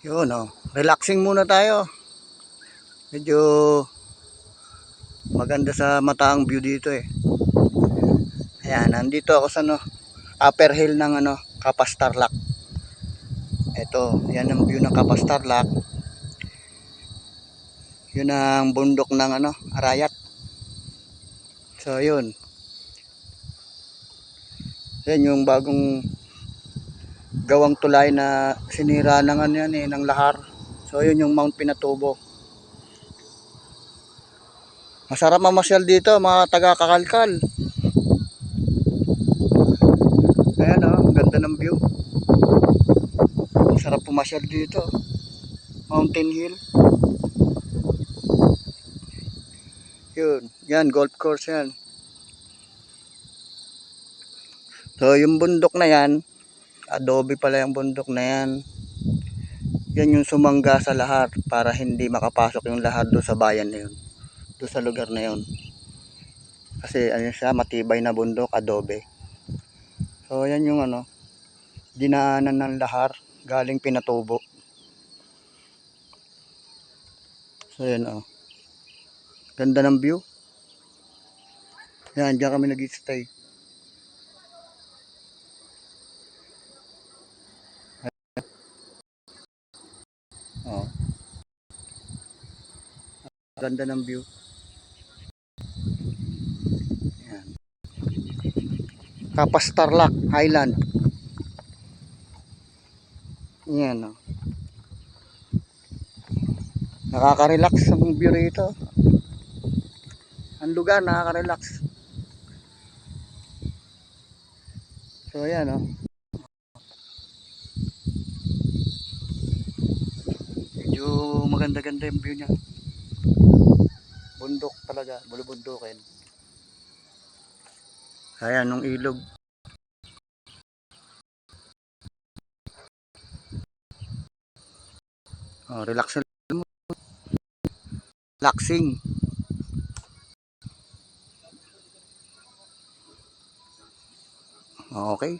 Yun oh. Relaxing muna tayo. Medyo maganda sa mata ang view dito eh. Ayan, nandito ako sa upper hill ng Kapas Tarlac. Ito, yan ang view ng Kapas Tarlac. Yun ang bundok ng Arayat. So yun. Yan yung bagong gawang tulay na sinira ng ng lahar. So yun yung Mount Pinatubo. Masarap mamasyal dito mga taga Kakalkal. Ayan oh, ang ganda ng view. Masarap pumasyal dito. Mountain Hill. Yun, yan golf course yan. So yung bundok na yan, adobe pala yung bundok na yan. Yan yung sumangga sa lahar para hindi makapasok yung lahar doon sa bayan na yun. Doon sa lugar na yun. Kasi siya, matibay na bundok, adobe. So yan yung dinaanan ng lahar galing Pinatubo. So yan oh. Ganda ng view. Yan, diyan kami nag-stay. Oh. Ganda ng view. Yan. Kapas Tarlac Highland. Yan oh. Nakaka-relax ang view rito. Ang lugar nakaka-relax. So ayan oh. Medyo maganda-ganda yung view niya. Bundok talaga, bulubundukin. Ayan nung ilog. Oh, relaxing. Relaxing. Okay.